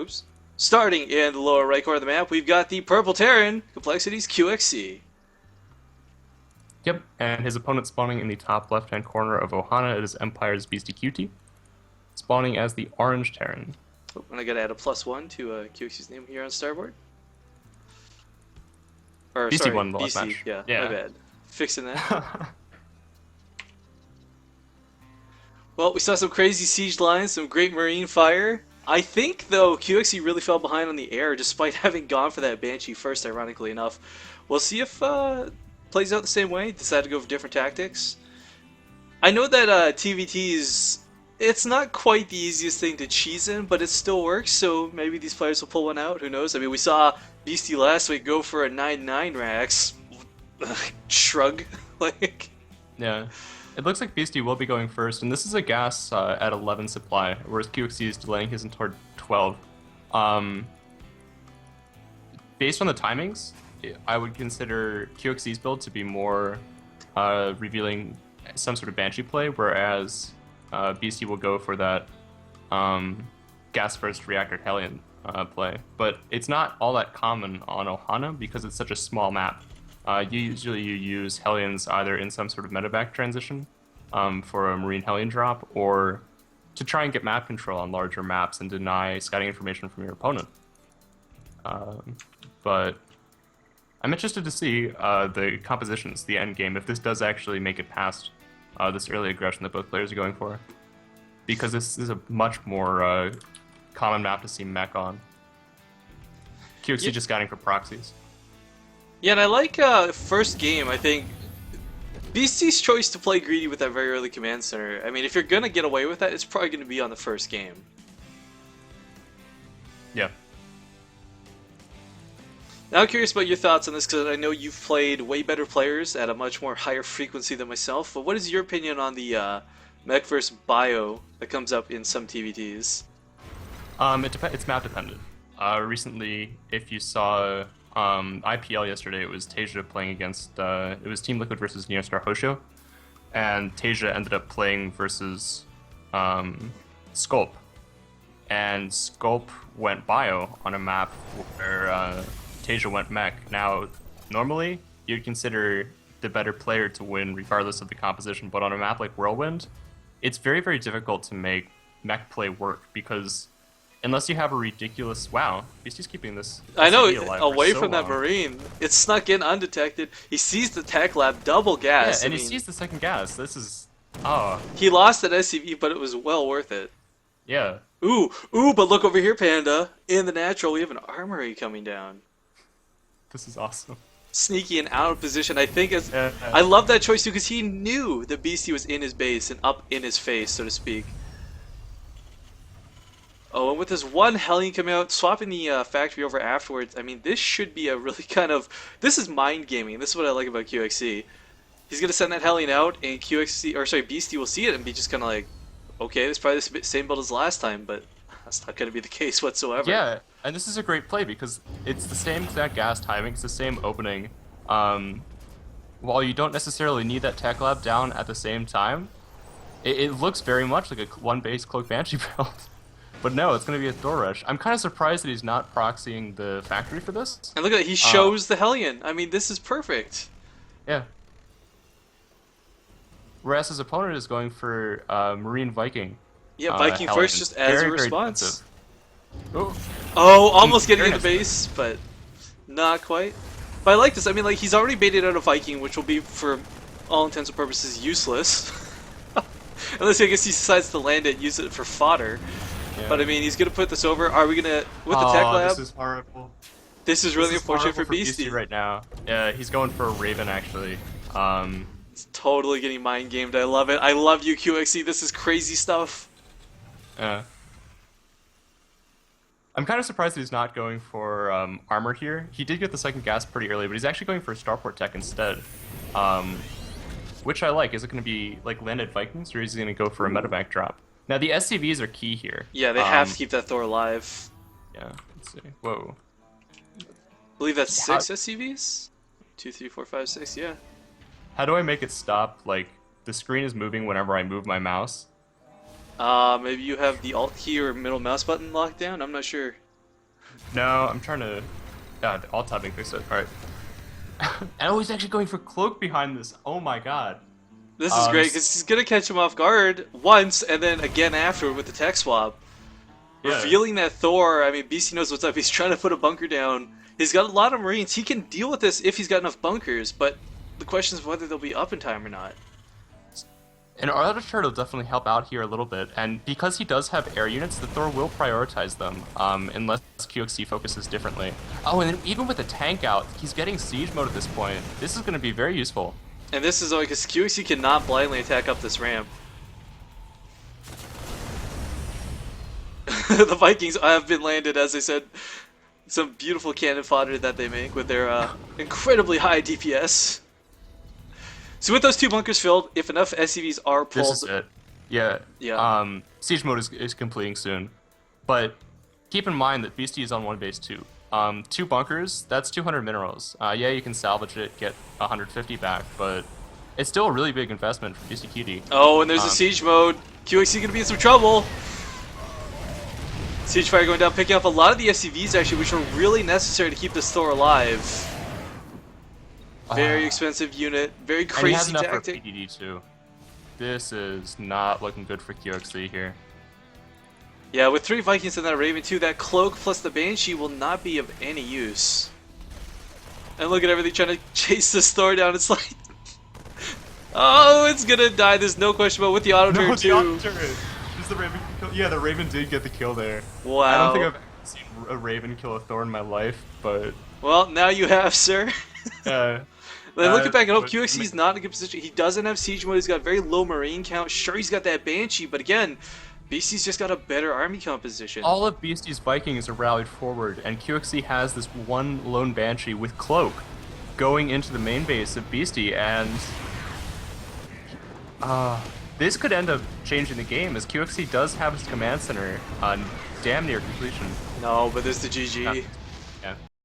Oops. Starting in the lower right corner of the map, we've got the Purple Terran, Complexities QXC. Yep, and his opponent spawning in the top left-hand corner of Ohana is Empire's Beastyqt, spawning as the Orange Terran. Oh, and I gotta add a +1 to QXC's name here on Starboard. Or, BC sorry, won the last BC, match. yeah, Yeah. my bad. Fixing that. Well, we saw some crazy siege lines, some great marine fire. I think, though, QXC really fell behind on the air despite having gone for that Banshee first, ironically enough. We'll see if plays out the same way, decide to go for different tactics. I know that TVT's, it's not quite the easiest thing to cheese in, but it still works, so maybe these players will pull one out, who knows? I mean, we saw Beastie last week go for a 9-9 Rax. Shrug. Like... Yeah. It looks like Beastie will be going first, and this is a gas at 11 supply, whereas QXC is delaying his toward 12. Based on the timings, I would consider QXC's build to be more revealing some sort of Banshee play, whereas Beastie will go for that gas first reactor Hellion play. But it's not all that common on Ohana because it's such a small map. Usually you use Hellions either in some sort of medevac transition for a Marine Hellion drop, or to try and get map control on larger maps and deny scouting information from your opponent. But I'm interested to see the compositions, the end game, if this does actually make it past this early aggression that both players are going for. Because this is a much more common map to see mech on. QXC just scouting for proxies. Yeah, and I like first game, I think Beastie's choice to play greedy with that very early command center. I mean, if you're gonna get away with that, it's probably gonna be on the first game. Yeah. Now I'm curious about your thoughts on this, because I know you've played way better players at a much more higher frequency than myself, but what is your opinion on the mech versus bio that comes up in some TVTs? It's map dependent. Recently, if you saw IPL yesterday, it was Tasia playing against, it was Team Liquid versus Neostar Hosho, and Tasia ended up playing versus Sculp, and Sculp went bio on a map where Tasia went mech. Now, normally, you'd consider the better player to win regardless of the composition, but on a map like Whirlwind, it's very, very difficult to make mech play work, because unless you have a ridiculous... Wow, Beastie's keeping this I know, alive away so from that long. Marine. It's snuck in undetected. He sees the tech lab, double gas. Yeah, and I he mean, sees the second gas. This is... Oh. he lost at SCV, but it was well worth it. Yeah. Ooh, but look over here, Panda. In the natural, we have an armory coming down. This is awesome. Sneaky and out of position. I think it's... I love that choice too, because he knew the Beastie was in his base and up in his face, so to speak. Oh, and with this one Hellion coming out, swapping the factory over afterwards, I mean, this should be a really kind of... This is mind gaming. This is what I like about QXC. He's going to send that Hellion out, and Beastie will see it and be just kind of like, okay, it's probably the same build as last time, but that's not going to be the case whatsoever. Yeah, and this is a great play because it's the same exact gas timing, it's the same opening. While you don't necessarily need that tech lab down at the same time, it looks very much like a one base Cloak Banshee build. But no, it's going to be a door rush. I'm kind of surprised that he's not proxying the factory for this. And look at that, he shows the Hellion. I mean, this is perfect. Yeah. Whereas his opponent is going for Marine Viking. Yeah, Viking Hellion. first just as Very, a response. Oh, Almost getting into base, but not quite. But I like this. I mean, like, he's already baited out a Viking, which will be, for all intents and purposes, useless. Unless I guess he decides to land it, use it for fodder. yeah. But I mean, he's gonna put this over. Are we gonna with the tech lab? This is horrible. This is really This is unfortunate for horrible Beastie. right now. Yeah, he's going for a Raven actually. It's totally getting mind gamed. I love it. I love you, QXC. This is crazy stuff. I'm kind of surprised that he's not going for armor here. He did get the second gas pretty early, but he's actually going for Starport Tech instead. Which I like. Is it going to be like landed Vikings, or is he going to go for a medevac drop? Now the SCVs are key here. Yeah, they have to keep that Thor alive. Yeah, let's see. Whoa. I believe that's 6 SCVs? 2, 3, 4, 5, 6, yeah. How do I make it stop? Like, the screen is moving whenever I move my mouse. Maybe you have the Alt key or middle mouse button locked down? I'm not sure. No, I'm trying to. Alt tabbing fixed it. All right. And oh, he's actually going for cloak behind this. Oh my god. This is great because he's gonna catch him off guard once and then again after with the tech swap. Yeah. Revealing that Thor, I mean, Beasty knows what's up. He's trying to put a bunker down. He's got a lot of Marines. He can deal with this if he's got enough bunkers, but the question is whether they'll be up in time or not. An Arbiter will definitely help out here a little bit, and because he does have air units, the Thor will prioritize them, unless QXC focuses differently. Oh, and then even with the tank out, he's getting siege mode at this point. This is going to be very useful. And this is because QXC cannot blindly attack up this ramp. The Vikings have been landed, as I said. Some beautiful cannon fodder that they make with their incredibly high DPS. So with those two bunkers filled, if enough SCVs are pulled... This is it. Yeah. Yeah. Siege mode is completing soon. But keep in mind that Beastie is on one base too. 2 bunkers, that's 200 minerals. Yeah, you can salvage it, get 150 back, but it's still a really big investment for Beastyqt. Oh, and there's a siege mode. QXC gonna be in some trouble. Siege fire going down, picking up a lot of the SCVs actually, which are really necessary to keep this Thor alive. Very expensive unit, very crazy and he has enough tactic. for PDD too. This is not looking good for QXC here. Yeah, with 3 Vikings and that Raven too, that cloak plus the Banshee will not be of any use. And look at everything trying to chase this Thor down. It's like, oh, it's gonna die. There's no question about with the auto turn too. Is the Raven kill? Yeah, the Raven did get the kill there. Wow. I don't think I've ever seen a Raven kill a Thor in my life, but well, now you have, sir. Then looking back at hope, but- QXC's not in a good position. He doesn't have siege mode. He's got very low Marine count. Sure, he's got that Banshee, but again, Beastie's just got a better army composition. all of Beastie's Vikings are rallied forward, and QXC has this one lone Banshee with Cloak going into the main base of Beastie, and this could end up changing the game, as QXC does have his command center on damn near completion. No, but there's the GG.